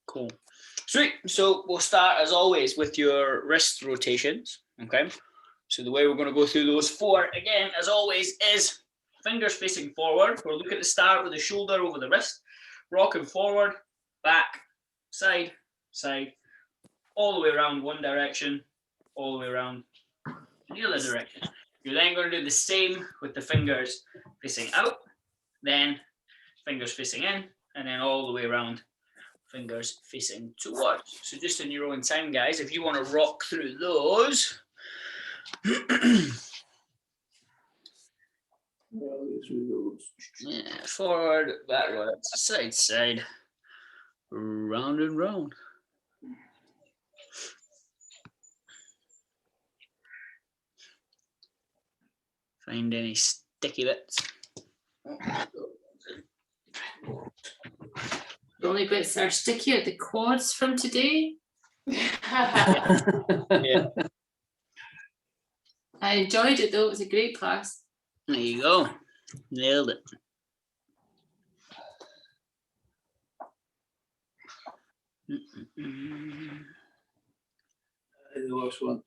Cool. Sweet. So we'll start as always with your wrist rotations. Okay. So the way we're going to go through those 4 again, as always, is fingers facing forward. We'll look at the start with the shoulder over the wrist, rocking forward, back, side, side, all the way around one direction, all the way around the other direction. You're then going to do the same with the fingers facing out, then fingers facing in, and then all the way around, fingers facing towards. So just in your own time, guys, if you want to rock through those. Yeah, forward, backwards, side, side, round and round. Find any sticky bits. The only bits that are sticky are the quads from today. Yeah. I enjoyed it though, it was a great class. There you go. Nailed it. The worst one.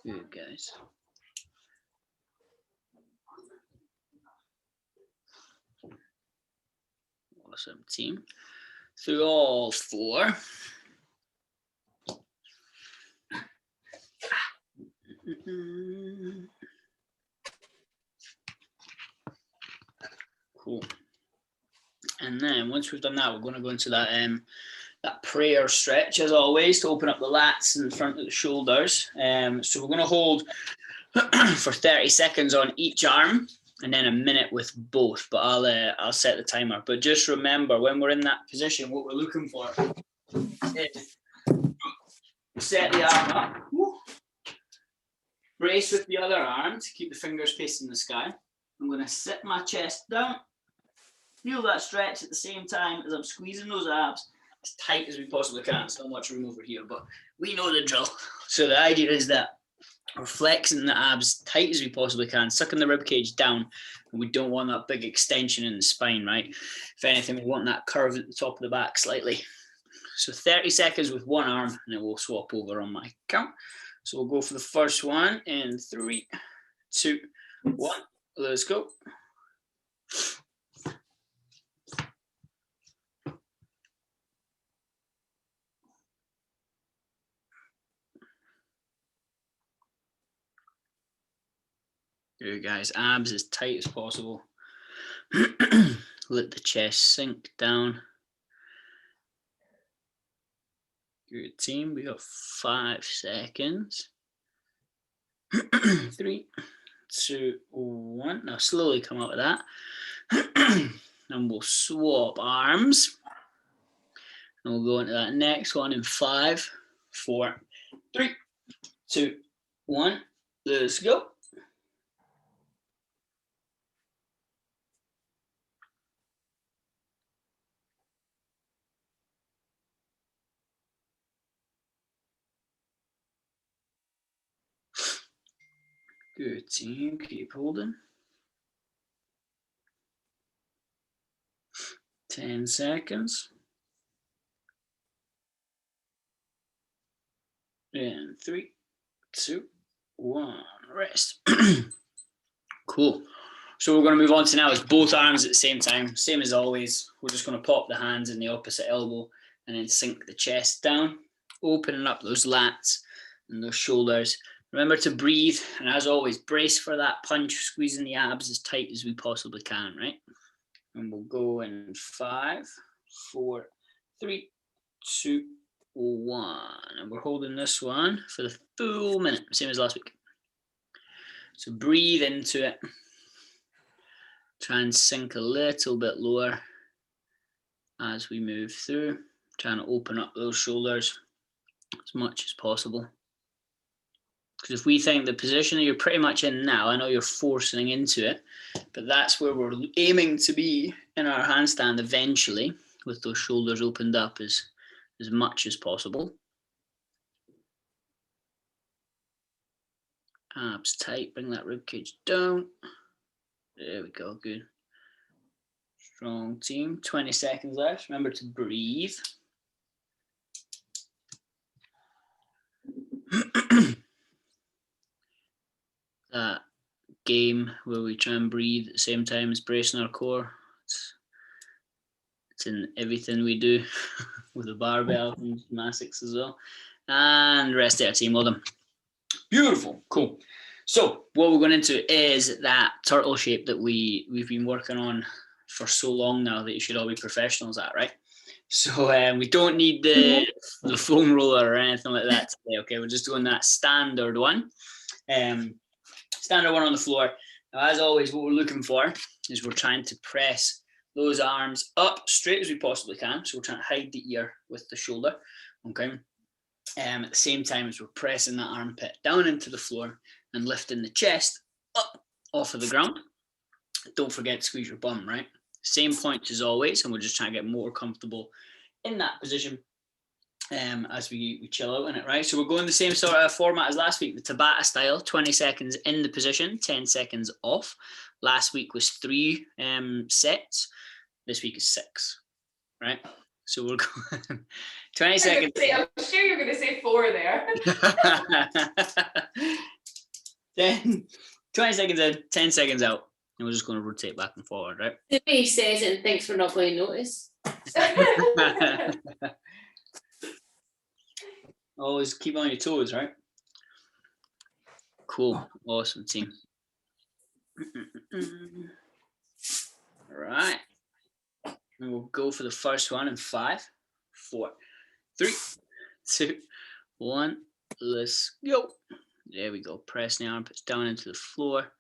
Good, guys. Awesome, team. Through all 4. Cool. And then once we've done that, we're going to go into that that prayer stretch as always to open up the lats in front of the shoulders. So we're going to hold for 30 seconds on each arm and then a minute with both, but I'll set the timer. But just remember, when we're in that position, what we're looking for is set the arm up, brace with the other arm to keep the fingers facing the sky. I'm going to sit my chest down, feel that stretch at the same time as I'm squeezing those abs as tight as we possibly can. It's not much room over here, but we know the drill. So the idea is that we're flexing the abs tight as we possibly can, sucking the rib cage down, and we don't want that big extension in the spine, right? If anything, we want that curve at the top of the back slightly. So 30 seconds with one arm, and then we'll swap over on my count. So we'll go for the first one in 3, 2, 1. Let's go. Good, guys. Abs as tight as possible. Let the chest sink down. Good, team. We got 5 seconds. 3, 2, 1. Now slowly come out of that. And we'll swap arms. And we'll go into that next one in 5, 4, 3, 2, 1. Let's go. Good, team. Keep holding. 10 seconds. And 3, 2, 1. Rest. Cool. So we're going to move on to now is both arms at the same time. Same as always. We're just going to pop the hands in the opposite elbow and then sink the chest down, opening up those lats and those shoulders. Remember to breathe, and as always, brace for that punch, squeezing the abs as tight as we possibly can, right? And we'll go in 5, 4, 3, 2, 1. And we're holding this one for the full minute, same as last week. So breathe into it. Try and sink a little bit lower as we move through. Trying to open up those shoulders as much as possible. Because if we think the position that you're pretty much in now, I know you're forcing into it, but that's where we're aiming to be in our handstand eventually, with those shoulders opened up as much as possible. Abs tight, bring that rib cage down. There we go, good. Strong team, 20 seconds left. Remember to breathe. That game where we try and breathe at the same time as bracing our core. It's in everything we do with the barbell and gymnastics as well. And rest of our team, well done. Beautiful, cool. So what we're going into is that turtle shape that we've been working on for so long now that you should all be professionals at, right? So we don't need the foam roller or anything like that today, okay? We're just doing that standard one. Standard one on the floor. Now, as always, what we're looking for is we're trying to press those arms up straight as we possibly can. So we're trying to hide the ear with the shoulder, okay? At the same time as we're pressing that armpit down into the floor and lifting the chest up off of the ground. Don't forget to squeeze your bum, right? Same points as always, and we're just trying to get more comfortable in that position as we chill out in it, right? So we're going the same sort of format as last week, the Tabata style, 20 seconds in the position, 10 seconds off. Last week was 3 sets. This week is 6, right? So we're going 20 seconds. I'm sure you're going to say 4 there. 20 seconds in, 10 seconds out. And we're just going to rotate back and forward, right? The way he says it and thinks we're not going to notice. Always keep on your toes, right? Cool. Awesome, team. All right. And we'll go for the first one in 5, 4, 3, 2, 1. Let's go. There we go. Pressing the armpits down into the floor.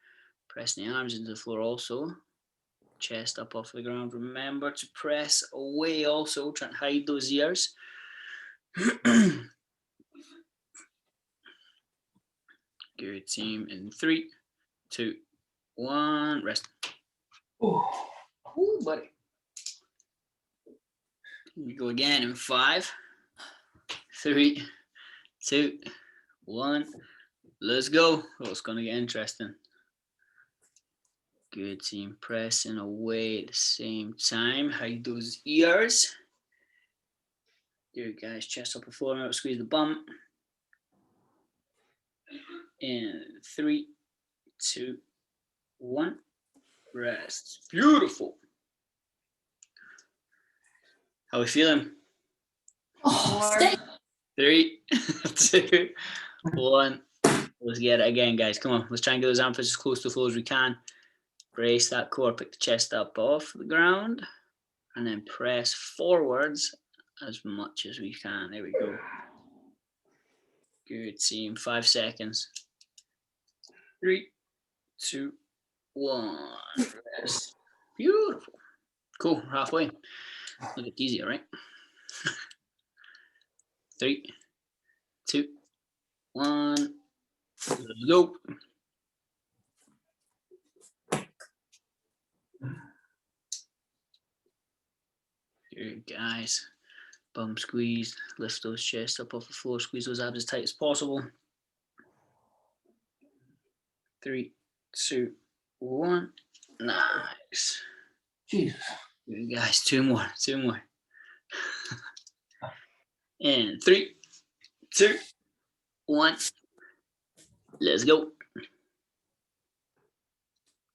Pressing the arms into the floor also. Chest up off the ground. Remember to press away also. Try and hide those ears. Good, team. In 3, 2, 1. Rest. Ooh, buddy. We go again in 5, 3, 2, 1. Let's go. Oh, it's going to get interesting. Good, team. Pressing away at the same time. Hide those ears. Good, guys. Chest up the floor. Remember to squeeze the bum. In 3, 2, 1. Rest. Beautiful. How are we feeling? Oh, 3, 2, 1. Let's get it again, guys. Come on. Let's try and get those armpits as close to the floor as we can. Brace that core. Pick the chest up off the ground. And then press forwards as much as we can. There we go. Good, team. 5 seconds. 3, 2, 1. Rest. Beautiful. Cool. We're halfway. Look, it's easier, right? 3, 2, 1. Let's go. Good, guys. Bum squeeze. Lift those chests up off the floor. Squeeze those abs as tight as possible. 3, 2, 1. Nice. Jesus. Good, guys. 2 more. 2 more. And 3, 2, 1. Let's go.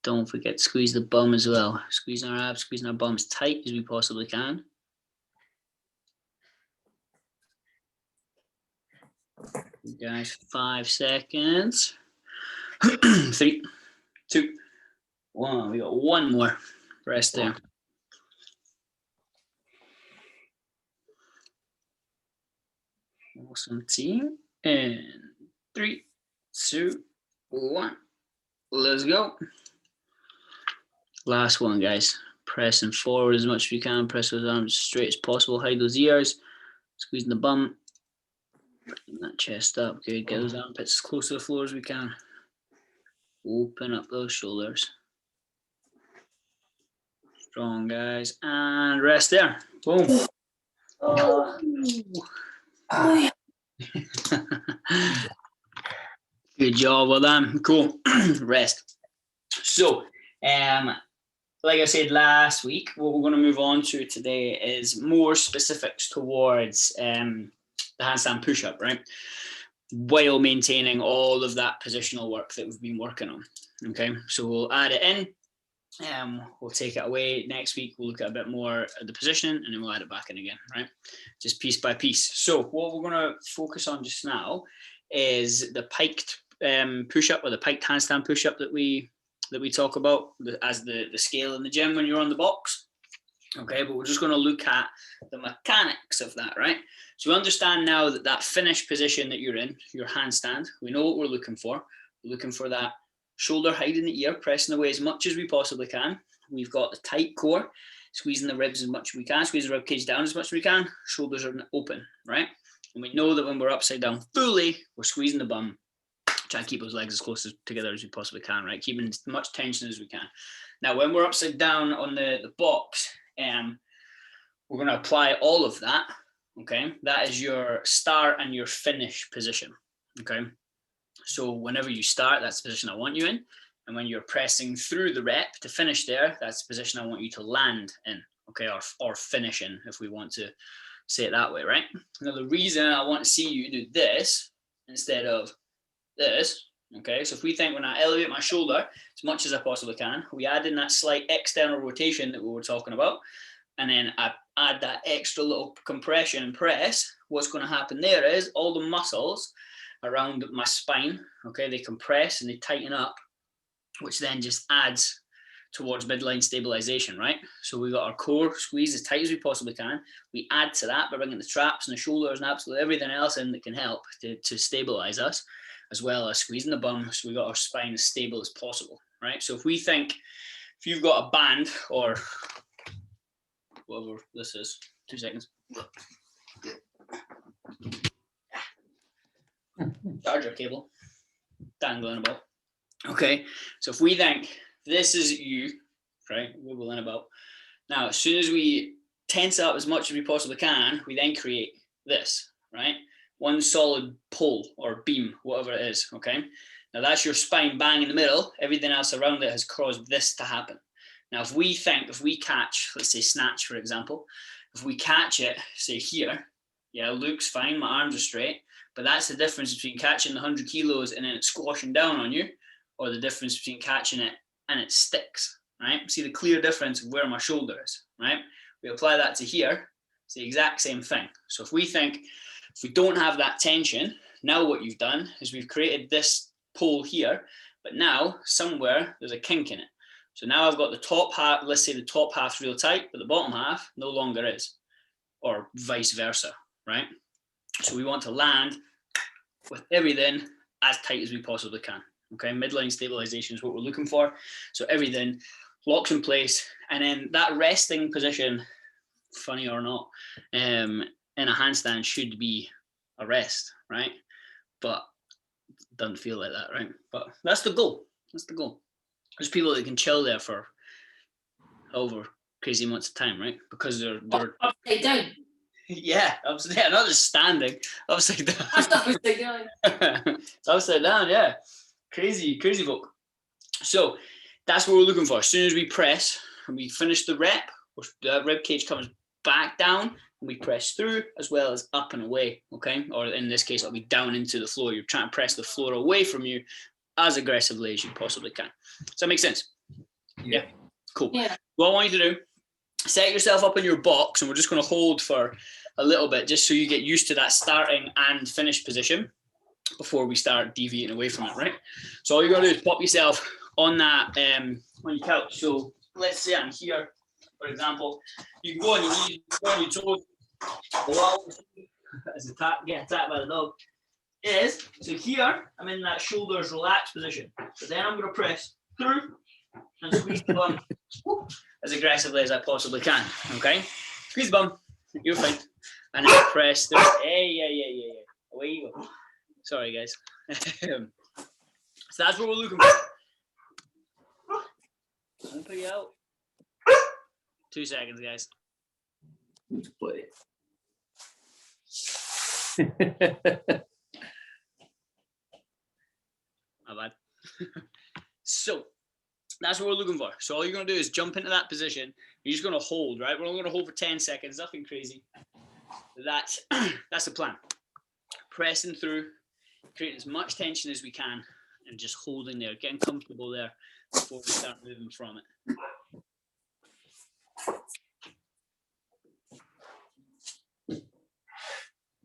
Don't forget to squeeze the bum as well. Squeezing our abs, squeezing our bum as tight as we possibly can. Guys, 5 seconds. 3, 2, 1. We got 1 more. Rest there. Awesome, team. And 3, 2, 1. Let's go. Last one, guys. Pressing forward as much as we can. Press those arms as straight as possible. Hide those ears. Squeezing the bum. Bring that chest up. Good. Get those armpits as close to the floor as we can. Open up those shoulders. Strong, guys. And rest there. Boom. Oh. Good job, well done. Cool. Rest. So, like I said last week, what we're going to move on to today is more specifics towards the handstand push-up, right? While maintaining all of that positional work that we've been working on. Okay, so we'll add it in. We'll take it away next week. We'll look at a bit more at the position and then we'll add it back in again, right? Just piece by piece. So what we're going to focus on just now is the piked push-up, or the piked handstand push-up that we talk about as the scale in the gym when you're on the box. Okay, but we're just going to look at the mechanics of that, right? So we understand now that that finished position that you're in, your handstand, we know what we're looking for. We're looking for that shoulder height in the ear, pressing away as much as we possibly can. We've got the tight core, squeezing the ribs as much as we can, squeeze the rib cage down as much as we can, shoulders are open, right? And we know that when we're upside down fully, we're squeezing the bum, trying to keep those legs as close together as we possibly can, right? Keeping as much tension as we can. Now, when we're upside down on the box, we're going to apply all of that, okay? That is your start and your finish position, okay? So whenever you start, that's the position I want you in. And when you're pressing through the rep to finish there, that's the position I want you to land in, okay? Or finish in, if we want to say it that way, right? Now, the reason I want to see you do this instead of this, okay? So if we think when I elevate my shoulder as much as I possibly can, we add in that slight external rotation that we were talking about, and then I add that extra little compression and press, what's going to happen there is all the muscles around my spine, okay, they compress and they tighten up, which then just adds towards midline stabilization, right? So we got our core squeezed as tight as we possibly can. We add to that by bringing the traps and the shoulders and absolutely everything else in that can help to stabilize us, as well as squeezing the bum, so we got our spine as stable as possible, right? So if we think, if you've got a band or whatever this is, 2 seconds. Charger cable dangling about. Okay, so if we think this is you, right, wiggling about. Now, as soon as we tense up as much as we possibly can, we then create this, right? One solid pole or beam, whatever it is, okay? Now that's your spine bang in the middle. Everything else around it has caused this to happen. Now, if we catch, let's say snatch, for example, if we catch it, say here, yeah, it looks fine, my arms are straight, but that's the difference between catching the 100 kilos and then it squashing down on you, or the difference between catching it and it sticks, right? See the clear difference of where my shoulder is, right? We apply that to here, it's the exact same thing. So if we think, if we don't have that tension, now what you've done is we've created this pole here, but now somewhere there's a kink in it. So now I've got the top half, let's say the top half's real tight, but the bottom half no longer is, or vice versa, right? So we want to land with everything as tight as we possibly can, okay? Midline stabilization is what we're looking for. So everything locks in place, and then that resting position, funny or not, in a handstand should be a rest, right? But it doesn't feel like that, right? But that's the goal. That's the goal. There's people that can chill there for however crazy amounts of time, right? Because they're Upside down. yeah, upside down, not just standing, upside down. Upside down. It's upside down, yeah. Crazy folk. So that's what we're looking for. As soon as we press and we finish the rep, the rib cage comes back down and we press through as well as up and away, okay? Or in this case, it'll be down into the floor. You're trying to press the floor away from you as aggressively as you possibly can. Does that make sense? Yeah. Cool. Yeah. What I want you to do, set yourself up in your box, and we're just going to hold for a little bit just so you get used to that starting and finish position before we start deviating away from it, right? So all you're going to do is pop yourself on that, on your couch. So let's say I'm here, for example. You can go on your knees, go on your toes. As get attacked by the dog. So here, I'm in that shoulders relaxed position. So then I'm going to press through and squeeze the bum as aggressively as I possibly can, okay? Squeeze the bum, you're fine. And then press through. Yeah. Away you go. Sorry, guys. So that's what we're looking for. I'll put you out. 2 seconds, guys. Let's play. My bad. So that's what we're looking for. So all you're going to do is jump into that position. You're just going to hold, right? We're only going to hold for 10 seconds, nothing crazy. That's the plan. Pressing through, creating as much tension as we can, and just holding there, getting comfortable there before we start moving from it.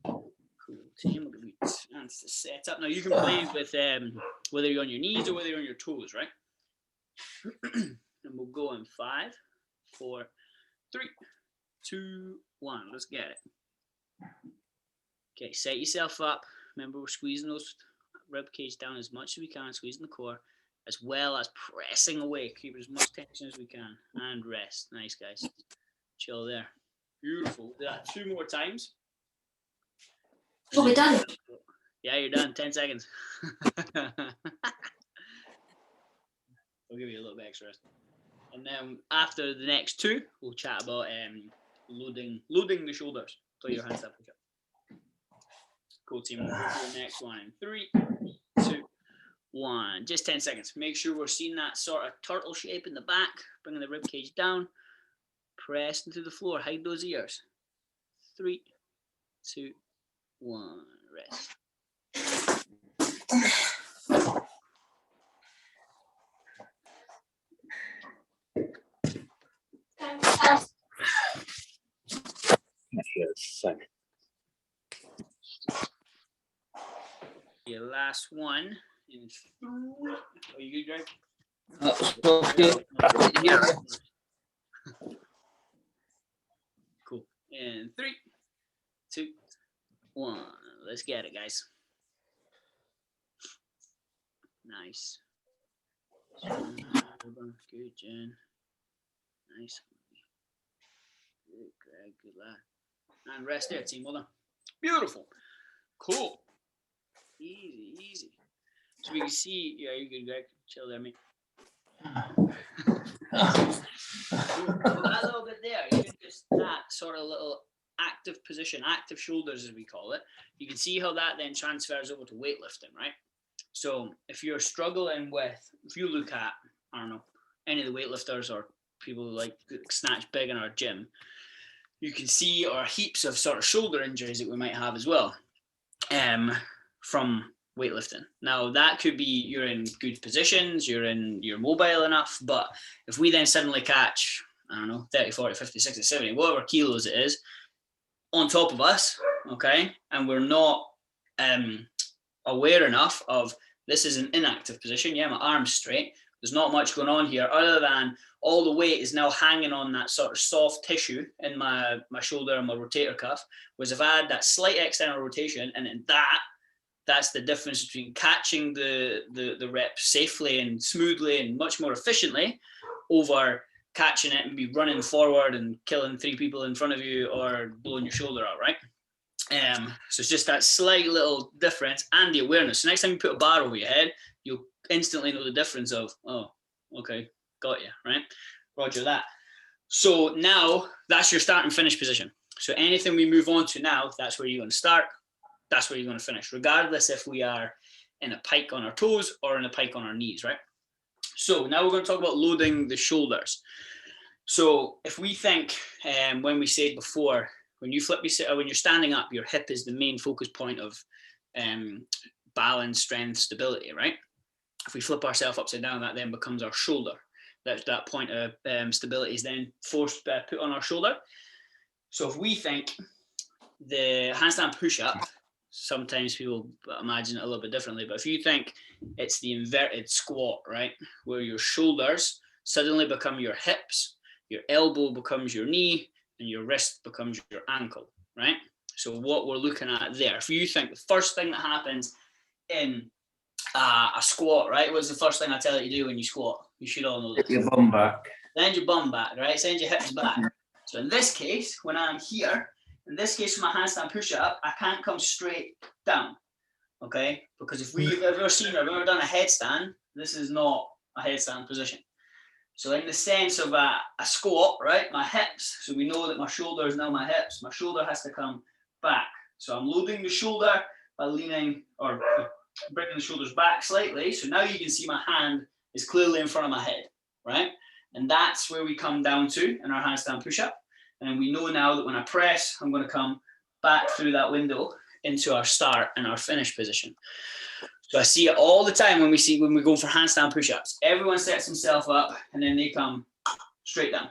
Cool team, we'll give you a chance to set up. Now you can play with whether you're on your knees or whether you're on your toes, right? And we'll go in 5, 4, 3, 2, 1. Let's get it. Okay, set yourself up. Remember, we're squeezing those rib cage down as much as we can, squeezing the core, as well as pressing away. Keep as much tension as we can, and rest. Nice, guys. Chill there. Beautiful. We'll do that 2 more times. Oh, we're done. Yeah, you're done. 10 seconds. I'll give you a little bit extra rest. And then after the next 2, we'll chat about loading the shoulders. Play your handstand push-up. Cool team. We'll go to the next one in 3, 2, 1. Just 10 seconds. Make sure we're seeing that sort of turtle shape in the back, bringing the rib cage down, press into the floor, hide those ears. 3, 2, 1. Rest. Your last one in 3. Are you good, Greg? Cool. In 3, 2, 1. Let's get it, guys. Nice. Good, Jen. Nice. Good, Greg. Good lad. And rest there, team. Well done. Beautiful. Cool. Easy, easy. So we can see, yeah, you're good, Greg. Chill there, mate. That little bit there, even just that sort of little active position, active shoulders as we call it, you can see how that then transfers over to weightlifting, right? So if you're struggling with, if you look at, I don't know, any of the weightlifters or people who like snatch big in our gym, you can see our heaps of sort of shoulder injuries that we might have as well from weightlifting. Now that could be you're in good positions, you're mobile enough, but if we then suddenly catch, I don't know, 30, 40, 50, 60, 70, whatever kilos it is on top of us, okay, and we're not aware enough of this is an inactive position, yeah, my arm's straight, there's not much going on here other than all the weight is now hanging on that sort of soft tissue in my shoulder and my rotator cuff, whereas if I had that slight external rotation and then that's the difference between catching the rep safely and smoothly and much more efficiently over catching it and be running forward and killing 3 people in front of you or blowing your shoulder out, right? So it's just that slight little difference and the awareness. So next time you put a bar over your head, you'll instantly know the difference of, oh, okay, got you, right? Roger that. So now that's your start and finish position. So anything we move on to now, that's where you're going to start. That's where you're going to finish, regardless if we are in a pike on our toes or in a pike on our knees, right? So now we're going to talk about loading the shoulders. So if we think, when we said before, when you're standing up, your hip is the main focus point of balance, strength, stability, right? If we flip ourselves upside down, that then becomes our shoulder. That point of stability is then put on our shoulder. So if we think the handstand push-up, sometimes people imagine it a little bit differently, but if you think it's the inverted squat, right, where your shoulders suddenly become your hips, your elbow becomes your knee, and your wrist becomes your ankle, right? So what we're looking at there, if you think the first thing that happens in a squat, right, what's the first thing I tell you to do when you squat? You should all know this. Your bum back. Send your bum back, right? Send your hips back. So in this case, when I'm here, in this case, for my handstand push-up, I can't come straight down, okay? Because if we've ever done a headstand, this is not a headstand position. So in the sense of a squat, right, my hips, so we know that my shoulder is now my hips, my shoulder has to come back. So I'm loading the shoulder by leaning, or bringing the shoulders back slightly. So now you can see my hand is clearly in front of my head, right? And that's where we come down to in our handstand push-up. And we know now that when I press, I'm going to come back through that window into our start and our finish position. So I see it all the time when we go for handstand push-ups. Everyone sets himself up and then they come straight down.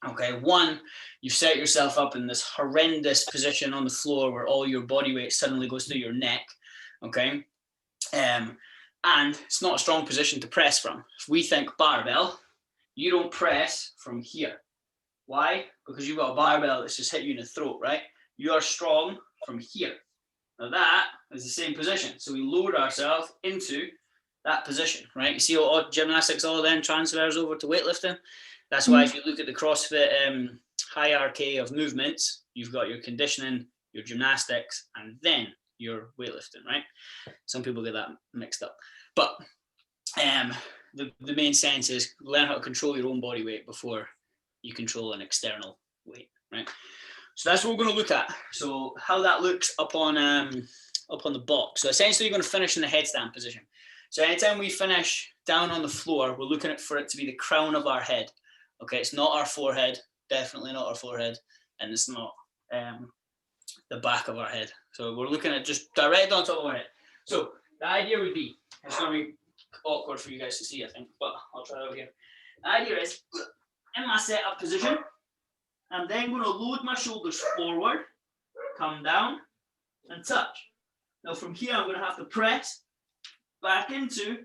Okay, one, you've set yourself up in this horrendous position on the floor where all your body weight suddenly goes through your neck. Okay, and it's not a strong position to press from. If we think barbell, you don't press from here. Why? Because you've got a barbell that's just hit you in the throat, right? You are strong from here. Now that is the same position. So we lower ourselves into that position, right? You see all gymnastics all then transfers over to weightlifting. That's why if you look at the CrossFit hierarchy of movements, you've got your conditioning, your gymnastics, and then your weightlifting, right? Some people get that mixed up. But the main sense is learn how to control your own body weight before you control an external weight, right? So that's what we're going to look at. So how that looks up on the box. So essentially you're going to finish in the headstand position. So anytime we finish down on the floor, we're looking for it to be the crown of our head. Okay, it's not our forehead, definitely not our forehead, and it's not the back of our head. So we're looking at just direct on top of our head. So the idea would be, it's going to be awkward for you guys to see, I think, but I'll try it over here. The idea is, in my setup position, I'm then going to load my shoulders forward, come down, and touch. Now from here, I'm going to have to press back into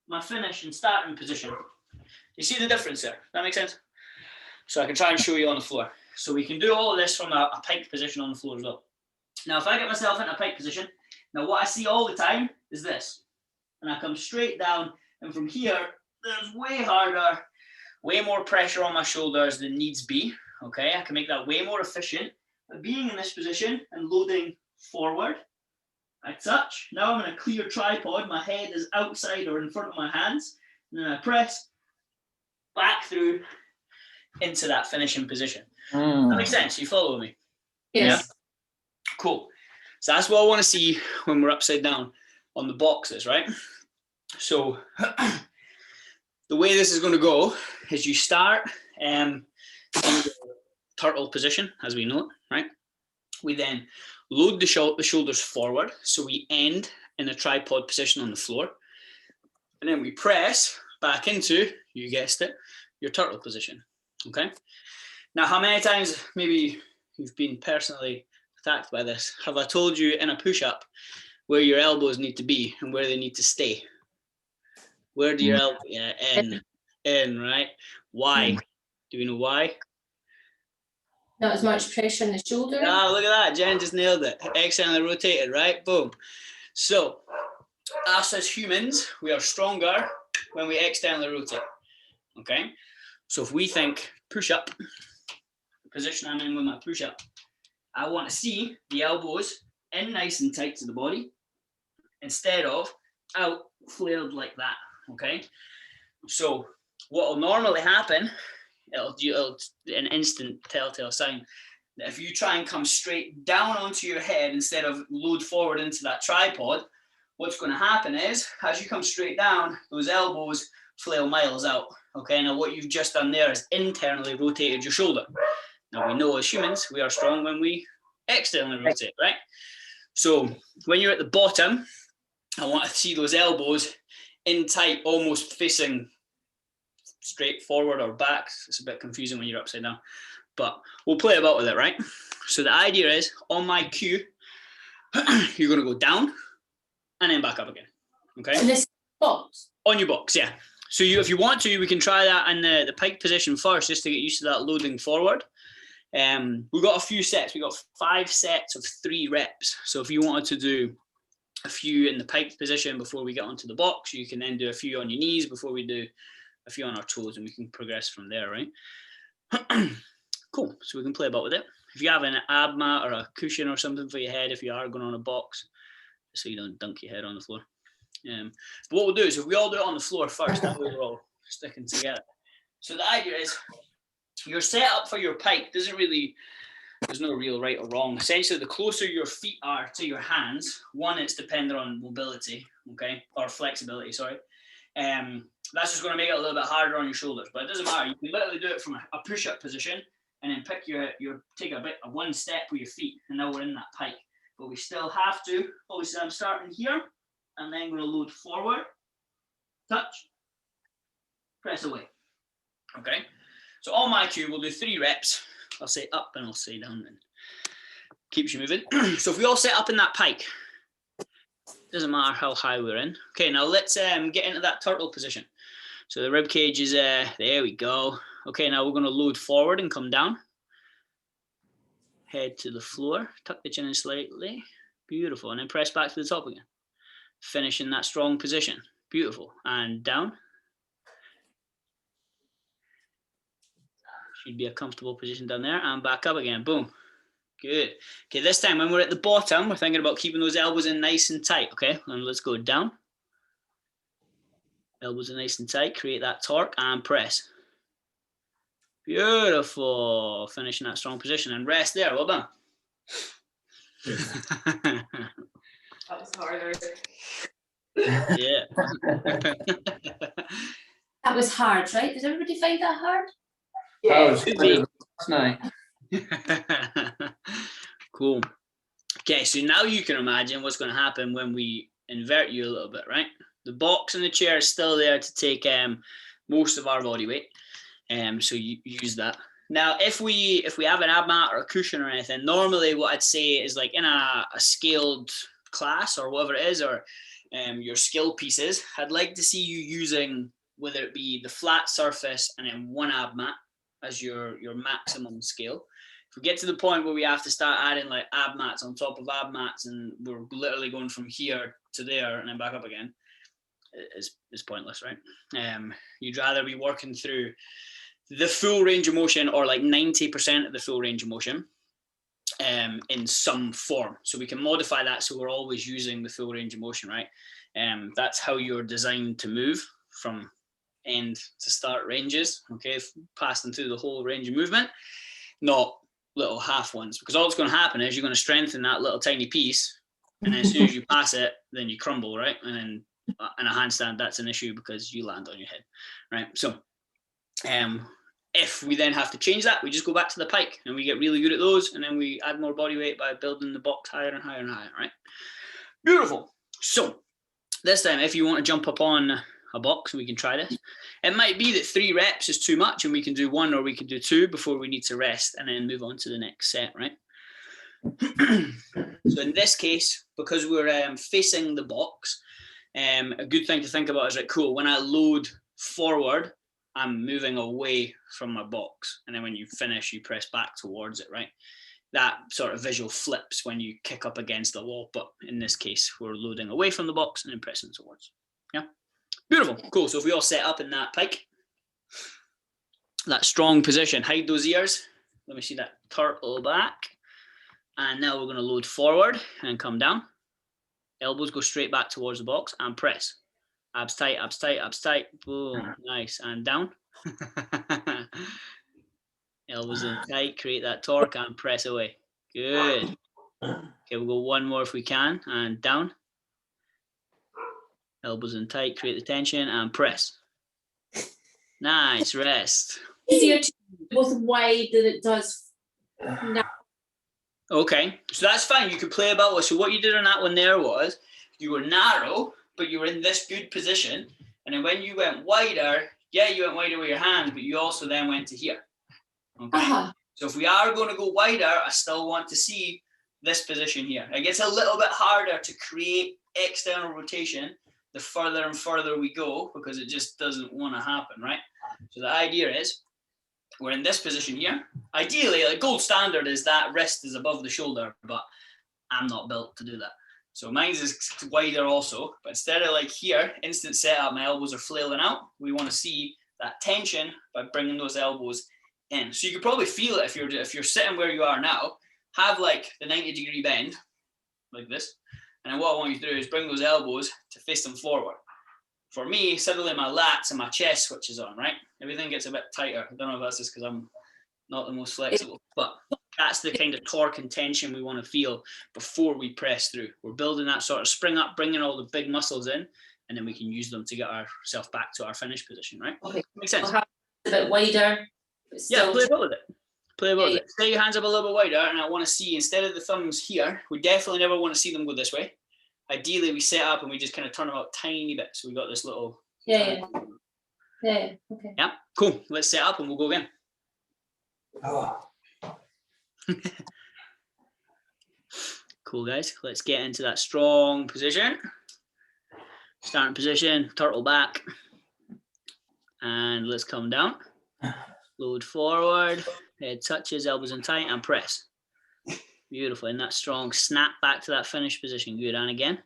my finish and starting position. You see the difference there? That makes sense? So I can try and show you on the floor. So we can do all of this from a pike position on the floor as well. Now, if I get myself in a pike position, now what I see all the time is this. And I come straight down, and from here, there's way harder, way more pressure on my shoulders than needs be. Okay, I can make that way more efficient by being in this position and loading forward. I touch. Now I'm in a clear tripod. My head is outside or in front of my hands. And then I press back through into that finishing position. That makes sense. You follow me? Yes. Yeah? Cool. So that's what I want to see when we're upside down on the boxes, right? So the way this is going to go is you start in the turtle position, as we know it, right? We then load the shoulders forward, so we end in a tripod position on the floor, and then we press back into, you guessed it, your turtle position. Okay. Now, how many times maybe you've been personally attacked by this? Have I told you in a push-up where your elbows need to be and where they need to stay? Where do your elbows? Yeah, in, right? Why? Do we know why? Not as much pressure on the shoulder. Ah, look at that. Jen just nailed it. Externally rotated, right? Boom. So, us as humans, we are stronger when we externally rotate. Okay? So if we think push-up, the position I'm in with my push-up, I want to see the elbows in nice and tight to the body instead of out flared like that. Okay? So what will normally happen, it'll an instant telltale sign that if you try and come straight down onto your head instead of load forward into that tripod, what's going to happen is as you come straight down, those elbows flail miles out. Okay, now what you've just done there is internally rotated your shoulder. Now we know as humans, we are strong when we externally rotate, right? So when you're at the bottom, I want to see those elbows in tight, almost facing straight forward or back. It's a bit confusing when you're upside down, but we'll play about with it, right? So the idea is on my cue, you're going to go down and then back up again. Okay. In this box. On your box, yeah. So if you want to, we can try that in the pike position first, just to get used to that loading forward. We've got a few sets. We've got 5 sets of 3 reps. So if you wanted to do a few in the pike position before we get onto the box, you can then do a few on your knees before we do a few on our toes, and we can progress from there, right? Cool. So we can play about with it. If you have an ab mat or a cushion or something for your head, if you are going on a box, so you don't dunk your head on the floor. But what we'll do is if we all do it on the floor first, that way we're all sticking together. So the idea is your setup for your pike there's no real right or wrong. Essentially, the closer your feet are to your hands, one, it's dependent on mobility, okay, or flexibility, sorry. That's just going to make it a little bit harder on your shoulders, but it doesn't matter. You can literally do it from a push-up position and then pick take a one step with your feet, and now we're in that pike. But we still have to, obviously I'm starting here, and then going to load forward, touch, press away. Okay, so on my cue, we'll do 3 reps. I'll say up and I'll say down, and keeps you moving. So if we all set up in that pike, doesn't matter how high we're in. Okay, now let's get into that turtle position. So the rib cage is there we go. Okay, now we're going to load forward and come down. Head to the floor, tuck the chin in slightly. Beautiful, and then press back to the top again. Finish in that strong position. Beautiful, and down. Should be a comfortable position down there, and back up again, boom. Good. Okay, this time when we're at the bottom, we're thinking about keeping those elbows in nice and tight, okay? And let's go down. Elbows are nice and tight, create that torque and press. Beautiful. Finish in that strong position and rest there, well done. That was harder. Yeah. That was hard, right? Did everybody find that hard? That was Could harder be. than last night. Cool. Okay, so now you can imagine what's going to happen when we invert you a little bit, right? The box and the chair is still there to take most of our body weight. So you use that. Now, if we have an ab mat or a cushion or anything, normally what I'd say is like in a scaled class or whatever it is, or your skill pieces, I'd like to see you using, whether it be the flat surface and then one ab mat as your maximum scale. If we get to the point where we have to start adding like ab mats on top of ab mats and we're literally going from here to there and then back up again, it's pointless, right? You'd rather be working through the full range of motion, or like 90% of the full range of motion, in some form. So we can modify that so we're always using the full range of motion, right? That's how you're designed to move, from end to start ranges, okay? Passing through the whole range of movement, not little half ones, because all that's going to happen is you're going to strengthen that little tiny piece, and then as soon as you pass it, then you crumble, right? And then in a handstand, that's an issue because you land on your head, right? So if we then have to change that, we just go back to the pike and we get really good at those, and then we add more body weight by building the box higher and higher and higher, right? Beautiful. So this time, if you want to jump up on a box, we can try this. It might be that 3 reps is too much and we can do 1 or we can do 2 before we need to rest and then move on to the next set, right? So in this case, because we're facing the box, a good thing to think about is like, cool, when I load forward, I'm moving away from my box. And then when you finish, you press back towards it, right? That sort of visual flips when you kick up against the wall. But in this case, we're loading away from the box and then pressing towards. Yeah. Beautiful. Cool. So if we all set up in that pike, that strong position, hide those ears. Let me see that turtle back. And now we're going to load forward and come down. Elbows go straight back towards the box and press. Abs tight, abs tight, abs tight. Boom. Nice. And down. Elbows in tight, create that torque and press away. Good. Okay, we'll go 1 more if we can. And down. Elbows in tight, create the tension and press. Nice. Rest. Easier to do both wide than it does now. Okay, so that's fine. You can play about with. So what you did on that one there was you were narrow, but you were in this good position. And then when you went wider, yeah, you went wider with your hands, but you also then went to here. Okay. So if we are going to go wider, I still want to see this position here. It gets a little bit harder to create external rotation the further and further we go, because it just doesn't want to happen, right? So the idea is we're in this position here. Ideally, like gold standard is that wrist is above the shoulder, but I'm not built to do that. So mine's is wider also, but instead of like here, instant setup, my elbows are flailing out. We want to see that tension by bringing those elbows in. So you could probably feel it if you're sitting where you are now, have like the 90-degree bend, like this. And then what I want you to do is bring those elbows to face them forward. For me, suddenly my lats and my chest switches on, right? Everything gets a bit tighter. I don't know if that's just because I'm not the most flexible, but That's the kind of torque and tension we want to feel before we press through. We're building that sort of spring up, bringing all the big muscles in, and then we can use them to get ourselves back to our finish position, right? Okay. Makes sense? I'll have it a bit wider. But Yeah, still play about with it. Play about with Yeah. it. Set your hands up a little bit wider, and I want to see, instead of the thumbs here, we definitely never want to see them go this way. Ideally, we set up and we just kind of turn them out tiny bit. So we've got this little... Yeah. Okay. Yeah, cool. Let's set up and we'll go again. Cool, guys. Let's get into that strong position. Starting position, turtle back. And let's come down. Load forward. Head touches, elbows in tight, and press. Beautiful. In that strong snap back to that finish position. Good. And again.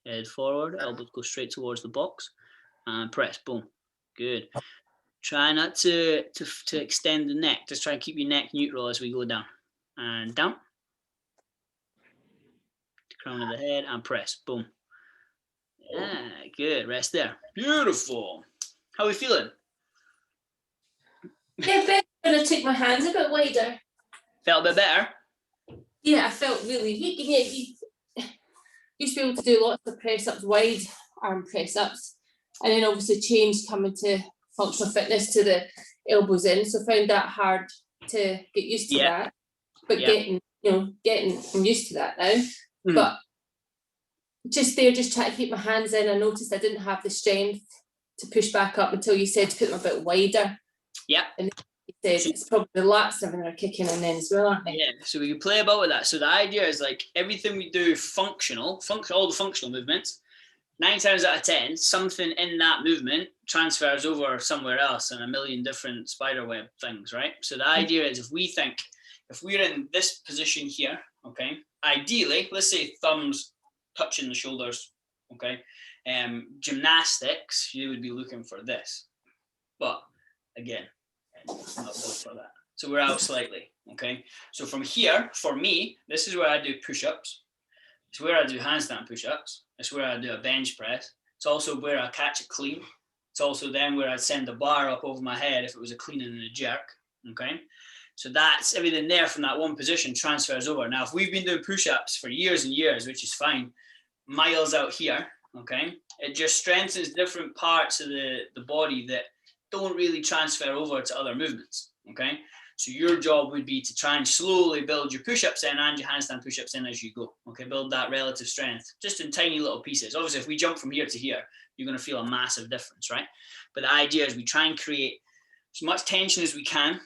Head forward. Elbows go straight towards the box. And press. Boom. Good. Try not to extend the neck. Just try and keep your neck neutral as we go down. And down. Crown of the head and press. Boom. Yeah, good. Rest there. Beautiful. How are we feeling? Yeah, but I'm going to take my hands a bit wider. Felt a bit better? Yeah, I felt really weak. Yeah, you used to be able to do lots of press-ups, wide arm press-ups, and then obviously change coming to functional fitness to the elbows in. So I found that hard to get used to that. But getting I'm used to that now. Mm. But just trying to keep my hands in. I noticed I didn't have the strength to push back up until you said to put them a bit wider. Yeah. And you said it's probably the lats and they're kicking in then as well, aren't they? Yeah, so we can play about with that. So the idea is like everything we do functional, all the functional movements, 9 times out of 10, something in that movement transfers over somewhere else in a million different spiderweb things, right? So the idea is if we're in this position here, okay, ideally, let's say thumbs touching the shoulders, okay, gymnastics, you would be looking for this, but again, not built for that. So we're out slightly, okay? So from here, for me, this is where I do push-ups. It's where I do handstand push-ups. It's where I do a bench press. It's also where I catch it clean. It's also then where I'd send the bar up over my head if it was a clean and a jerk, okay? So that's everything there from that one position transfers over. Now, if we've been doing push-ups for years and years, which is fine, miles out here, okay, it just strengthens different parts of the body that don't really transfer over to other movements, okay? So your job would be to try and slowly build your push-ups in and your handstand push-ups in as you go, okay? Build that relative strength just in tiny little pieces. Obviously, if we jump from here to here, you're going to feel a massive difference, right? But the idea is we try and create as much tension as we can,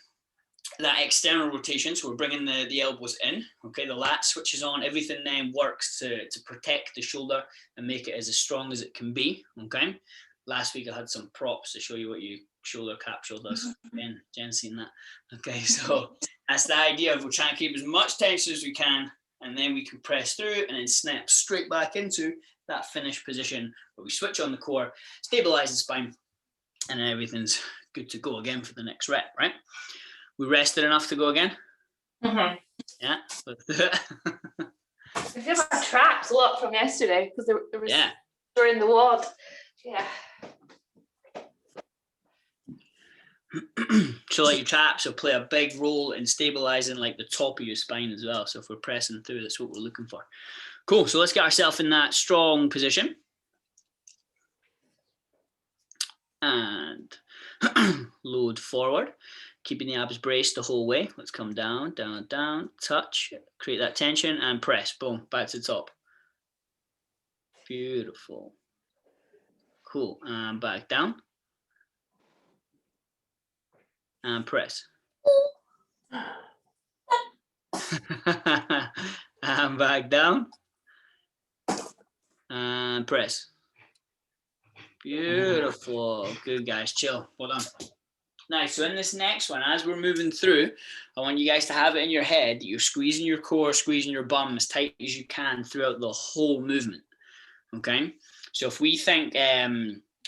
that external rotation, so we're bringing the elbows in, okay, the lat switches on, everything then works to protect the shoulder and make it as strong as it can be, okay? Last week I had some props to show you what your shoulder capsule does. Jen's seen that. Okay, so that's the idea of we're trying to keep as much tension as we can, and then we can press through and then snap straight back into that finished position where we switch on the core, stabilize the spine, and then everything's good to go again for the next rep, right? We rested enough to go again? Mm-hmm. Yeah. I feel my traps a lot from yesterday because there was in the wad. Yeah. So like your traps will play a big role in stabilizing like the top of your spine as well. So if we're pressing through, that's what we're looking for. Cool. So let's get ourselves in that strong position. And load forward. Keeping the abs braced the whole way. Let's come down, down, down, touch, create that tension and press. Boom, back to the top. Beautiful. Cool. And back down. And press. And back down. And press. Beautiful. Good, guys. Chill. Well done. Nice. So in this next one, as we're moving through, I want you guys to have it in your head that you're squeezing your core, squeezing your bum as tight as you can throughout the whole movement. Okay. So if we think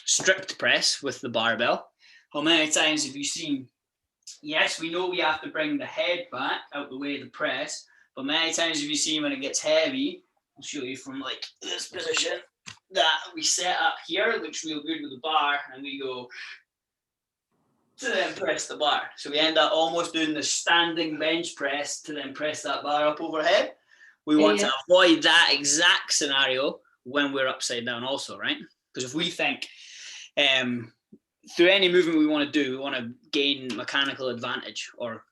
strict press with the barbell, how many times have you seen, yes, we know we have to bring the head back out the way of the press, but many times have you seen when it gets heavy, I'll show you from like this position, that we set up here, looks real good with the bar, and we go to then press the bar. So we end up almost doing the standing bench press to then press that bar up overhead. We want to avoid that exact scenario when we're upside down also, right? Because if we think through any movement we want to do, we want to gain mechanical advantage or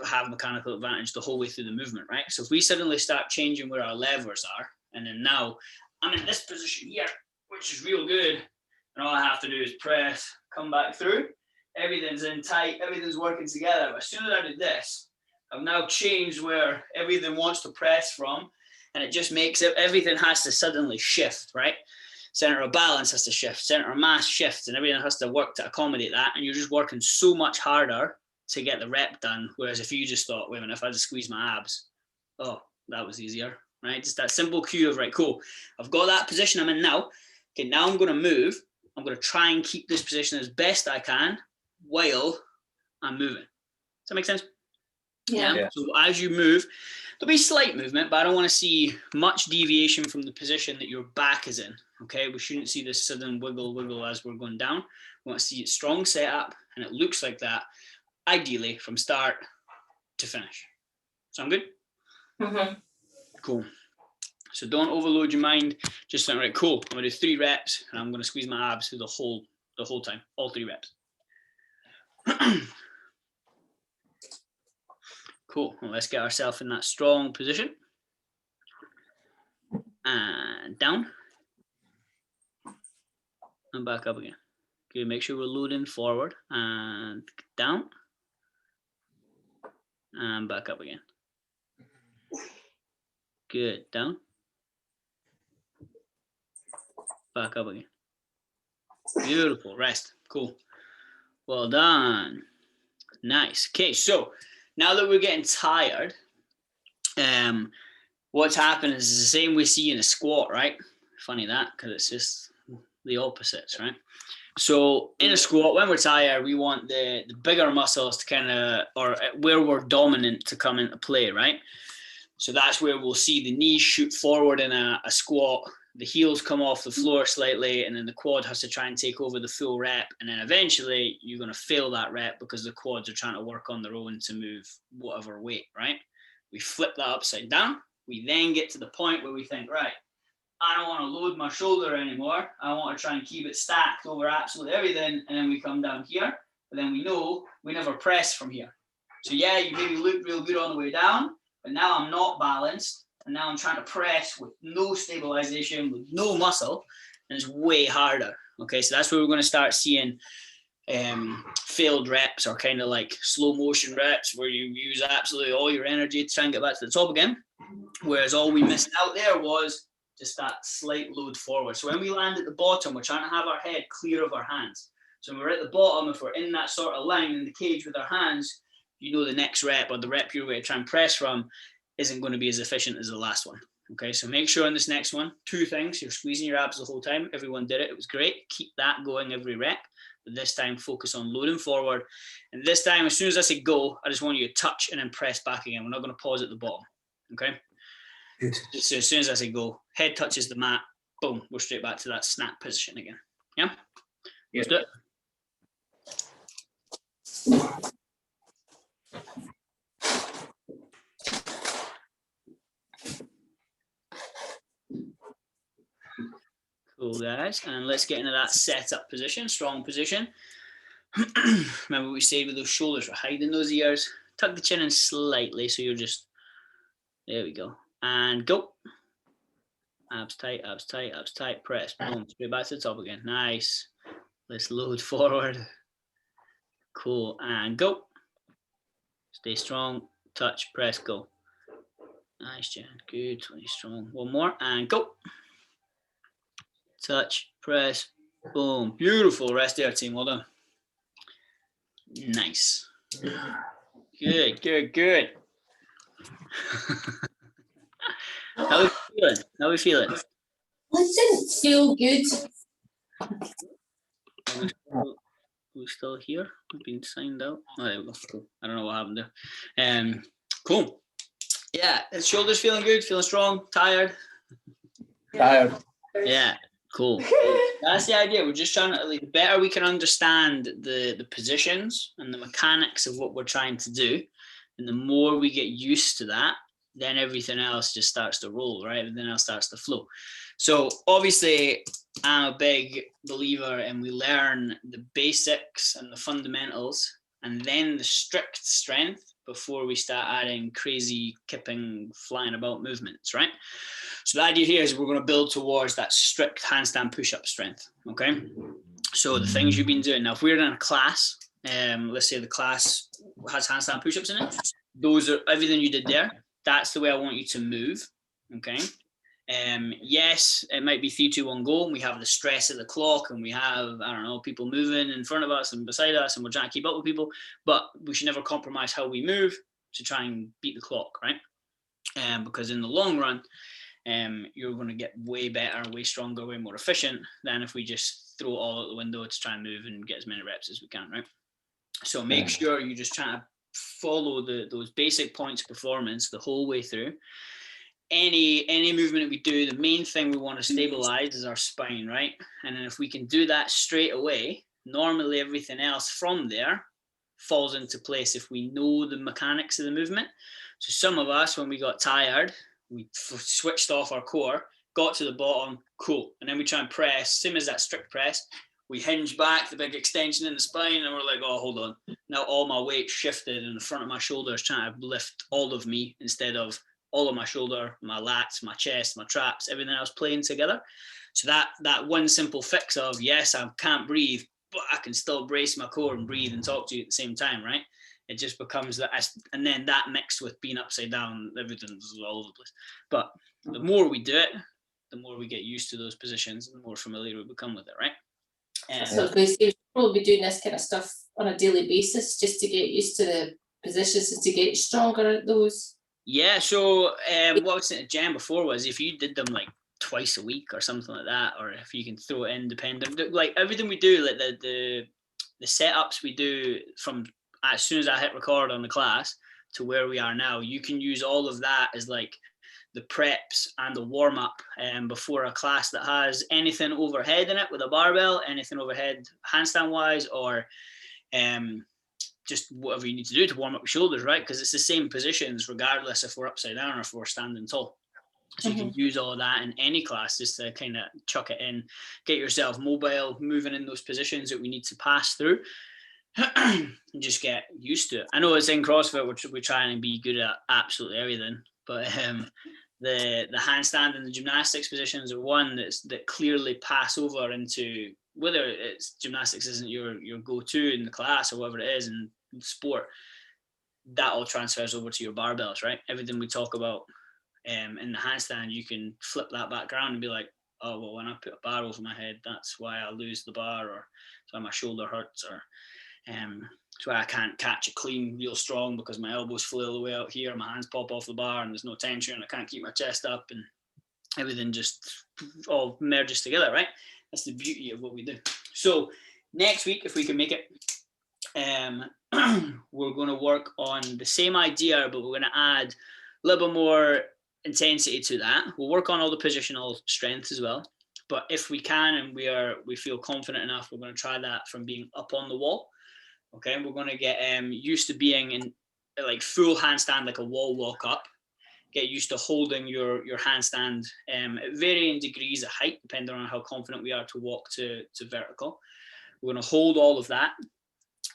have mechanical advantage the whole way through the movement, right? So if we suddenly start changing where our levers are, and then now I'm in this position here, which is real good, and all I have to do is press, come back through, everything's in tight, everything's working together. But as soon as I do this, I've now changed where everything wants to press from, and it just makes it, everything has to suddenly shift, right? Center of balance has to shift, center of mass shifts, and everything has to work to accommodate that. And you're just working so much harder to get the rep done. Whereas if you just thought, wait a minute, if I just squeeze my abs, oh, that was easier, right? Just that simple cue of, right, cool, I've got that position I'm in now. Okay, now I'm going to move. I'm going to try and keep this position as best I can while I'm moving. Does that make sense? Yeah. So as you move, there'll be slight movement, but I don't want to see much deviation from the position that your back is in. Okay, we shouldn't see this sudden wiggle as we're going down. We want to see it strong setup, and it looks like that, ideally from start to finish. Sound good? Mm-hmm. Cool. So don't overload your mind. Just think, right, cool. I'm gonna do 3 reps, and I'm gonna squeeze my abs through the whole time, all 3 reps. Cool. Well, let's get ourselves in that strong position. And down. And back up again. Okay, make sure we're loading forward and down. And back up again. Good. Down. Back up again. Beautiful. Rest. Cool. Well done. Nice. Okay, so now that we're getting tired, what's happened is the same we see in a squat, right? Funny that, because it's just the opposites, right? So in a squat, when we're tired, we want the bigger muscles to kind of, or where we're dominant, to come into play, right? So that's where we'll see the knees shoot forward in a squat, the heels come off the floor slightly, and then the quad has to try and take over the full rep. And then eventually you're going to fail that rep because the quads are trying to work on their own to move whatever weight, right? We flip that upside down. We then get to the point where we think, right, I don't want to load my shoulder anymore. I want to try and keep it stacked over absolutely everything. And then we come down here, but then we know we never press from here. So yeah, you maybe look real good on the way down, but now I'm not balanced. And now I'm trying to press with no stabilization, with no muscle, and it's way harder. Okay, so that's where we're going to start seeing failed reps, or kind of like slow motion reps, where you use absolutely all your energy to try and get back to the top again. Whereas all we missed out there was just that slight load forward. So when we land at the bottom, we're trying to have our head clear of our hands. So when we're at the bottom, if we're in that sort of line in the cage with our hands, you know the next rep, or the rep you're going to try and press from, isn't going to be as efficient as the last one. Okay, so make sure in this next one, 2 things: you're squeezing your abs the whole time. Everyone did it. It was great. Keep that going every rep. But this time, focus on loading forward. And this time, as soon as I say go, I just want you to touch and then press back again. We're not going to pause at the bottom. Okay? Good. So as soon as I say go, head touches the mat, boom, we're straight back to that snap position again. Yeah? Let's do it. Cool, guys. And let's get into that setup position, strong position. Remember what we said with those shoulders, we're hiding those ears. Tuck the chin in slightly, so you're just, there we go. And go. Abs tight, abs tight, abs tight, press. Boom, straight back to the top again. Nice. Let's load forward. Cool, and go. Stay strong, touch, press, go. Nice, Jen. Good, 20 strong. One more, and go. Touch, press, boom. Beautiful. Rest there, team. Well done. Nice. Good, good, good. How are we feeling? How are we feeling? It didn't feel good. We're still here. We've been signed out. Oh, there we go. Cool. I don't know what happened there. Cool. Yeah, his shoulders feeling good, feeling strong, tired. Tired. Yeah. Cool. That's the idea. We're just trying to, like, the better we can understand the positions and the mechanics of what we're trying to do, and the more we get used to that, then everything else just starts to roll, right? Everything else starts to flow. So obviously, I'm a big believer in we learn the basics and the fundamentals, and then the strict strength before we start adding crazy kipping, flying about movements, right? So the idea here is we're going to build towards that strict handstand push-up strength, okay? So the things you've been doing. Now, if we're in a class, let's say the class has handstand push-ups in it, those are everything you did there. That's the way I want you to move, okay? Yes, it might be 3, 2, 1, go, and we have the stress of the clock, and we have, I don't know, people moving in front of us and beside us, and we're trying to keep up with people, but we should never compromise how we move to try and beat the clock, right? Because in the long run, you're going to get way better, way stronger, way more efficient than if we just throw it all out the window to try and move and get as many reps as we can, right? So make sure you just try to follow those basic points of performance the whole way through. Any movement that we do, the main thing we want to stabilize is our spine, right? And then if we can do that straight away, normally everything else from there falls into place if we know the mechanics of the movement. So some of us, when we got tired, we switched off our core, got to the bottom, cool. And then we try and press, same as that strict press. We hinge back, the big extension in the spine, and we're like, oh, hold on. Now all my weight shifted, and the front of my shoulder is trying to lift all of me instead of all of my shoulder, my lats, my chest, my traps, everything else playing together. So that one simple fix of, yes, I can't breathe, but I can still brace my core and breathe and talk to you at the same time, right? It just becomes that, and then that mixed with being upside down, everything's all over the place. But the more we do it, the more we get used to those positions, and the more familiar we become with it, right? So I was going to say, we'll probably be doing this kind of stuff on a daily basis just to get used to the positions and to get stronger at those. Yeah, so what I was saying to Jen before was if you did them like twice a week or something like that, or if you can throw it in dependent, like everything we do, like the setups we do from as soon as I hit record on the class to where we are now, you can use all of that as like the preps and the warm up before a class that has anything overhead in it with a barbell, anything overhead handstand wise, or just whatever you need to do to warm up your shoulders, right? Because it's the same positions regardless if we're upside down or if we're standing tall. So you can use all of that in any class just to kind of chuck it in, get yourself mobile, moving in those positions that we need to pass through, and just get used to it. I know it's in CrossFit, we're trying to be good at absolutely everything, but the handstand and the gymnastics positions are one that clearly pass over into, whether it's gymnastics isn't your go-to in the class or whatever it is in sport, that all transfers over to your barbells, right? Everything we talk about in the handstand, you can flip that back around and be like, oh, well, when I put a bar over my head, that's why I lose the bar, or that's why my shoulder hurts, or that's why I can't catch it clean real strong because my elbows flail the way out here, my hands pop off the bar and there's no tension, I can't keep my chest up, and everything just all merges together, right? That's the beauty of what we do. So next week, if we can make it, we're going to work on the same idea, but we're going to add a little bit more intensity to that. We'll work on all the positional strengths as well. But if we can and we feel confident enough, we're going to try that from being up on the wall. Okay, we're going to get used to being in like full handstand, like a wall walk up. Get used to holding your handstand at varying degrees of height, depending on how confident we are to walk to vertical. We're going to hold all of that.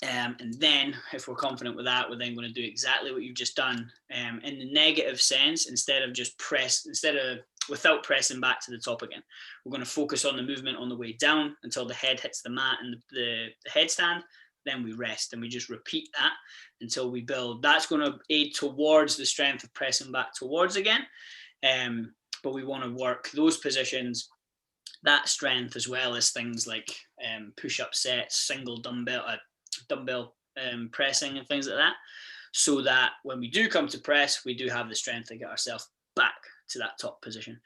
And then if we're confident with that, we're then going to do exactly what you've just done in the negative sense, without pressing back to the top again. We're going to focus on the movement on the way down until the head hits the mat and the headstand. Then we rest and we just repeat that until we build. That's going to aid towards the strength of pressing back towards again. But we want to work those positions, that strength, as well as things like push-up sets, single dumbbell pressing and things like that, so that when we do come to press, we do have the strength to get ourselves back to that top position.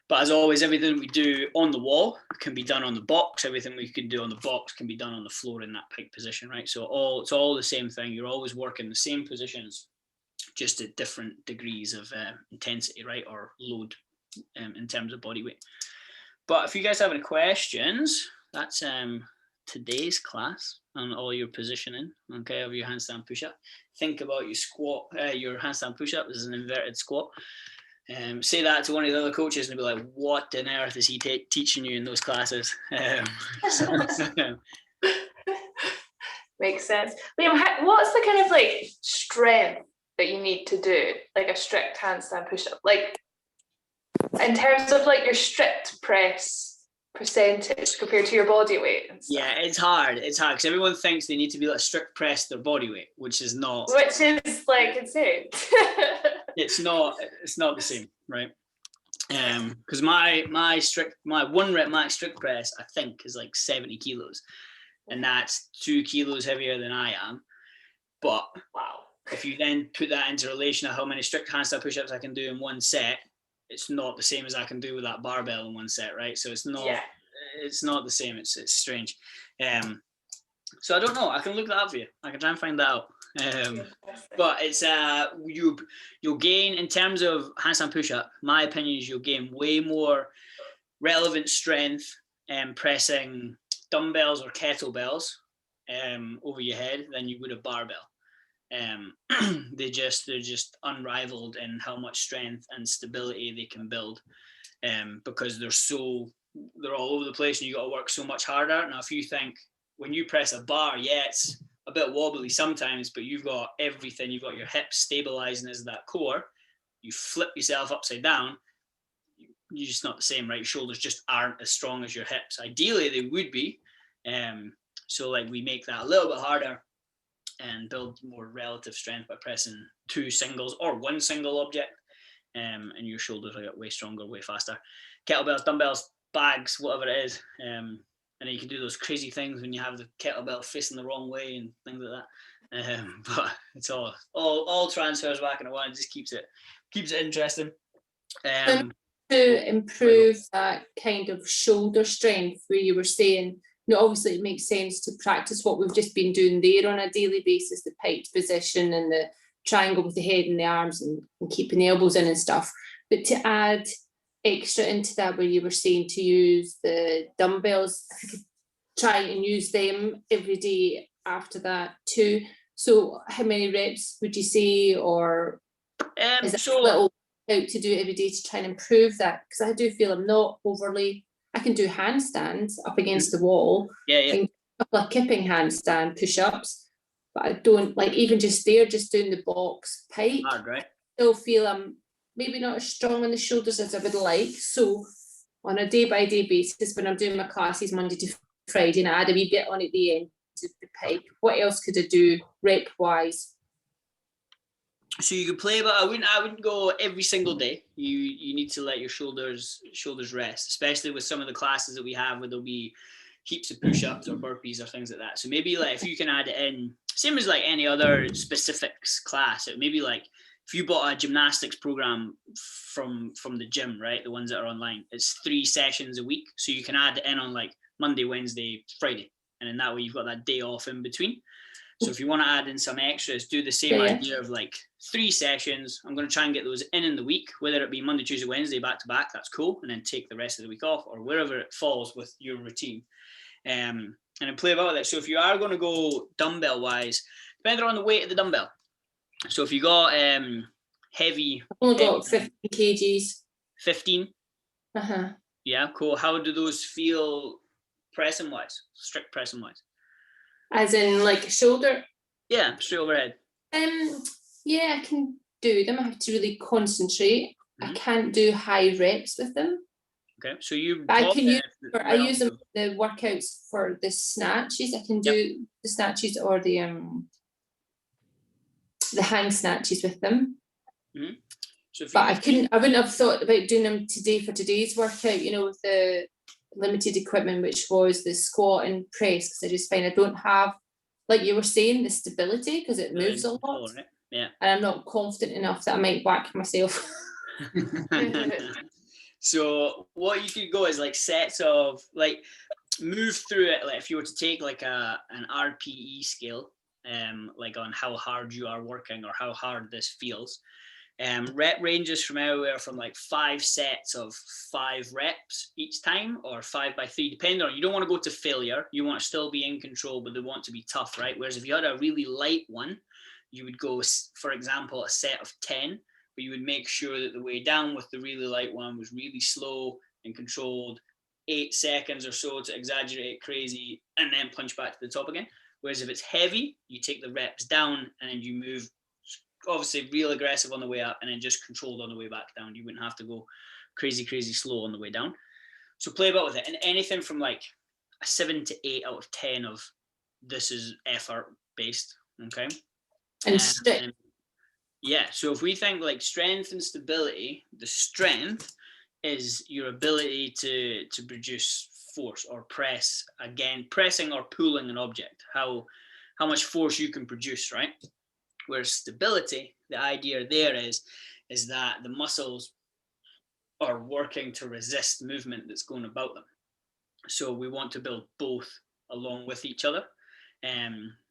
But as always, everything we do on the wall can be done on the box. Everything we can do on the box can be done on the floor in that pike position, right? So it's all the same thing. You're always working the same positions, just at different degrees of intensity, right, or load in terms of body weight. But if you guys have any questions, that's today's class on all your positioning, okay, of your handstand push-up. Think about your squat, your handstand push-up is an inverted squat. Say that to one of the other coaches and they'll be like, what on earth is he teaching you in those classes? Makes sense. Liam, what's the kind of like strength that you need to do, like a strict handstand push-up? Like in terms of like your strict press percentage compared to your body weight and stuff. Yeah, it's hard because everyone thinks they need to be like strict press their body weight, which is not like insane. it's not the same, right? Because my one rep max strict press I think is like 70 kilos, and that's 2 kilos heavier than I am. But wow, if you then put that into relation to how many strict handstand push-ups I can do in one set, it's not the same as I can do with that barbell in one set, right? So it's not the same. It's strange. So I don't know. I can look that up for you. I can try and find that out. But it's you'll gain in terms of handstand push-up. My opinion is you'll gain way more relevant strength pressing dumbbells or kettlebells over your head than you would a barbell. They're just unrivaled in how much strength and stability they can build, because they're all over the place and you got to work so much harder. Now, if you think when you press a bar, it's a bit wobbly sometimes, but you've got everything. You've got your hips stabilizing as that core. You flip yourself upside down, you're just not the same, right? Your shoulders just aren't as strong as your hips. Ideally, they would be. So like we make that a little bit harder and build more relative strength by pressing 2 singles or 1 single object, and your shoulders will get way stronger, way faster. Kettlebells, dumbbells, bags, whatever it is, and then you can do those crazy things when you have the kettlebell facing the wrong way and things like that. But it's all transfers back into one. It just keeps it interesting. To improve that kind of shoulder strength, where you were saying, obviously it makes sense to practice what we've just been doing there on a daily basis, the piped position and the triangle with the head and the arms and keeping the elbows in and stuff. But to add extra into that, where you were saying to use the dumbbells, try and use them every day after that too. So how many reps would you say, or is it a little out to do it every day to try and improve that? Because I do feel I'm not overly, I can do handstands up against the wall, and a couple of kipping handstand push-ups, but I don't like even just doing the box pipe. Hard, right? Still feel I'm maybe not as strong on the shoulders as I would like. So on a day-by-day basis, when I'm doing my classes Monday to Friday, and I add a wee bit on at the end to the pipe, what else could I do rep-wise? So you could play, but I wouldn't go every single day. You need to let your shoulders rest, especially with some of the classes that we have where there'll be heaps of push-ups or burpees or things like that. So maybe like if you can add it in, same as like any other specifics class, it maybe like if you bought a gymnastics program from the gym, right, the ones that are online, it's 3 sessions a week. So you can add it in on like Monday, Wednesday, Friday, and in that way you've got that day off in between. So if you want to add in some extras, do the same idea of like 3 sessions. I'm going to try and get those in the week, whether it be Monday, Tuesday, Wednesday, back to back, that's cool. And then take the rest of the week off or wherever it falls with your routine. And then play about with it. So if you are going to go dumbbell wise, depending on the weight of the dumbbell. So if you got heavy. I've only got 15 kgs. 15? Uh-huh. Yeah, cool. How do those feel pressing wise, strict pressing wise? As in like shoulder? Yeah, straight overhead. Yeah, I can do them. I have to really concentrate. I can't do high reps with them. Okay, so you. I use them the workouts for the snatches. I can do the snatches or the hang snatches with them. Mm-hmm. So but I wouldn't have thought about doing them today for today's workout. With the limited equipment, which was the squat and press, because I just find I don't have, like you were saying, the stability because it moves a lot. Right? Yeah. And I'm not confident enough that I might whack myself. So what you could go is like sets of like move through it. Like if you were to take like an RPE scale, like on how hard you are working or how hard this feels, Rep ranges from anywhere from like 5 sets of 5 reps each time, or 5 by 3, depending on, you don't want to go to failure. You want to still be in control, but they want to be tough, right? Whereas if you had a really light one, you would go, for example, a set of 10, but you would make sure that the way down with the really light one was really slow and controlled, 8 seconds or so to exaggerate crazy, and then punch back to the top again. Whereas if it's heavy, you take the reps down and then you move, obviously real aggressive on the way up and then just controlled on the way back down. You wouldn't have to go crazy slow on the way down. So play about with it. And anything from like a 7 to 8 out of 10 of this is effort based, okay? And strict. Yeah, so if we think like strength and stability, the strength is your ability to produce force or press, again, pressing or pulling an object, how much force you can produce, right? Whereas stability, the idea there is that the muscles are working to resist movement that's going about them. So we want to build both along with each other.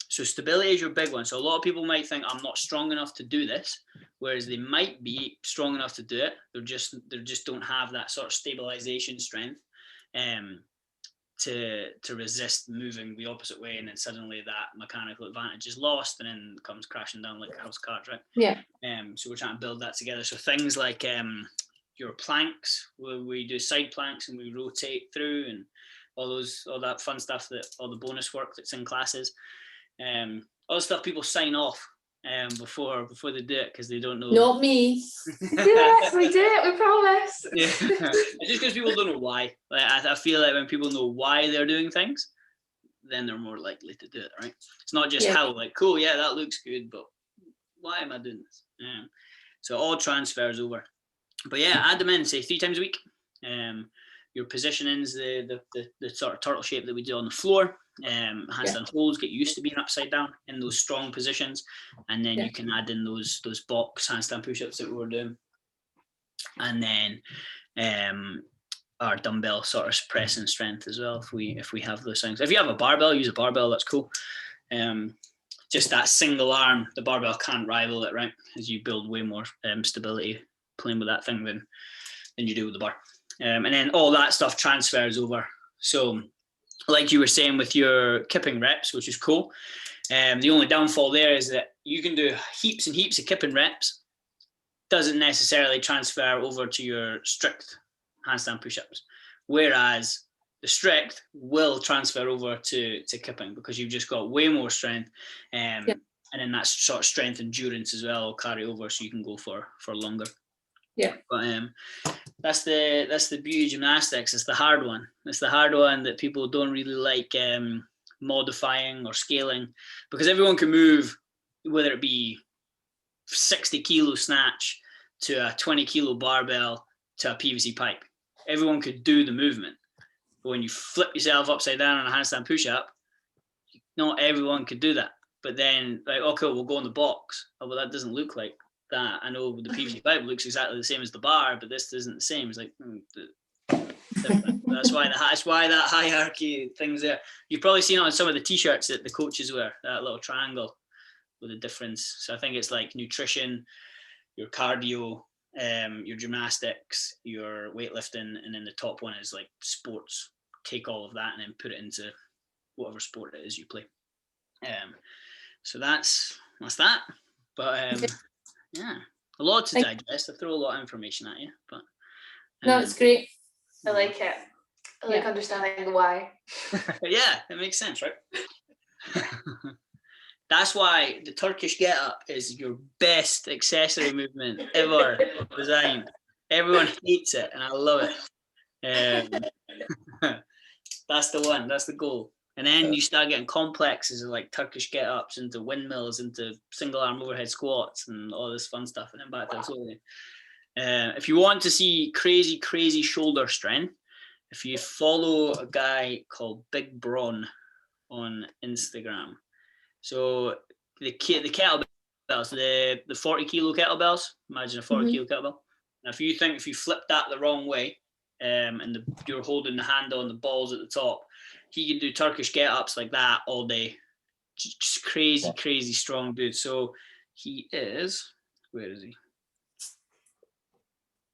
So stability is your big one. So a lot of people might think I'm not strong enough to do this, whereas they might be strong enough to do it. They just don't have that sort of stabilization strength to resist moving the opposite way, and then suddenly that mechanical advantage is lost and then comes crashing down like a house cards, right? Yeah. So we're trying to build that together. So things like your planks, where we do side planks and we rotate through, and all that fun stuff, that all the bonus work that's in classes, all the stuff people sign off before they do it because they don't know. Not me. Yes, we did it, we promise. Yeah. It's just because people don't know why. Like I feel like when people know why they're doing things, then they're more likely to do it, right? It's not just how, like, cool, yeah, that looks good, but why am I doing this? So it all transfers over. But yeah, add them in, say 3 times a week. Your positioning's the sort of turtle shape that we do on the floor. Handstand holds, get used to being upside down in those strong positions, and then you can add in those box handstand push-ups that we were doing, and then our dumbbell sort of press and strength as well. If we have those things, if you have a barbell, use a barbell. That's cool. Just that single arm, the barbell can't rival it, right? As you build way more stability playing with that thing than you do with the bar. And then all that stuff transfers over. So like you were saying with your kipping reps, which is cool. The only downfall there is that you can do heaps and heaps of kipping reps. Doesn't necessarily transfer over to your strict handstand push-ups. Whereas the strict will transfer over to kipping because you've just got way more strength. And then that sort of strength endurance as well will carry over, so you can go for longer. Yeah. But that's the beauty of gymnastics. It's the hard one. It's the hard one that people don't really like modifying or scaling, because everyone can move, whether it be 60 kilo snatch to a 20 kilo barbell to a PVC pipe. Everyone could do the movement. But when you flip yourself upside down on a handstand push-up, not everyone could do that. But then, like, okay, we'll go in the box. Oh, well, that doesn't look like that. I know the PVC pipe looks exactly the same as the bar, but this isn't the same. It's like, that's why that hierarchy thing's there. You've probably seen it on some of the t-shirts that the coaches wear, that little triangle with a difference. So I think it's like nutrition, your cardio, your gymnastics, your weightlifting, and then the top one is like sports. Take all of that and then put it into whatever sport it is you play. So that's that. But yeah, a lot to digest. I throw a lot of information at you, but no, it's great. I like it. I like understanding why. Yeah, it makes sense, right? That's why the Turkish get-up is your best accessory movement ever designed. Everyone hates it, and I love it. That's the one. That's the goal. And then you start getting complexes of like Turkish get-ups into windmills, into single-arm overhead squats, and all this fun stuff. And then back to the floor. If you want to see crazy, crazy shoulder strength, if you follow a guy called Big Braun on Instagram. So the kettlebells, the 40 kilo kettlebells, imagine a 40 kilo kettlebell. Now, if you flip that the wrong way, and you're holding the hand on the balls at the top, he can do Turkish get-ups like that all day. Just crazy, crazy strong dude. So he is, where is he?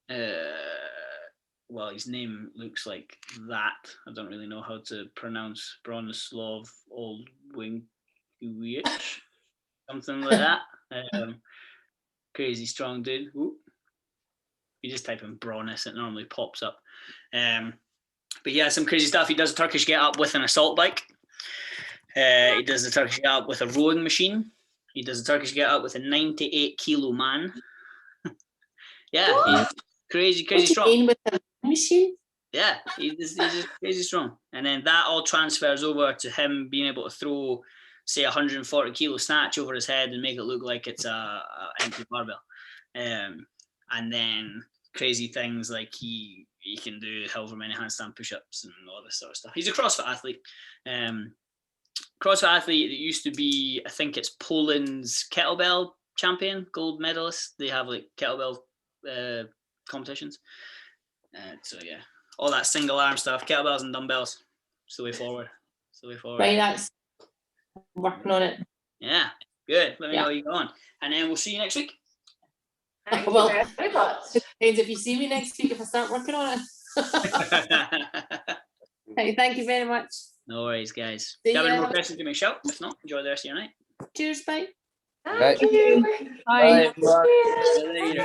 Well, his name looks like that. I don't really know how to pronounce Bronislav Olwinkiewicz, something like that. Crazy strong dude. Ooh. You just type in Bronis, it normally pops up. But yeah, some crazy stuff. He does a Turkish get up with an assault bike. He does the Turkish get up with a rowing machine. He does a Turkish get up with a 98 kilo man. Yeah, he's crazy strong. With the machine? Yeah, he's just crazy strong. And then that all transfers over to him being able to throw, say, 140 kilo snatch over his head and make it look like it's a empty barbell. And then crazy things like he can do however many handstand push-ups and all this sort of stuff. He's a CrossFit athlete. CrossFit athlete that used to be, I think it's Poland's kettlebell champion, gold medalist. They have like kettlebell competitions. So yeah, all that single arm stuff, kettlebells and dumbbells. It's the way forward. Right, that's working on it. Yeah, good. Let me know how you go on. And then we'll see you next week. Thank you Well, very much. Depends if you see me next week if I start working on it. Hey, thank you very much. No worries, guys. See If you have any ya. more questions, give me a shout. If not, enjoy the rest of your night. Cheers, bye. Thank you. Bye. Bye. See you later.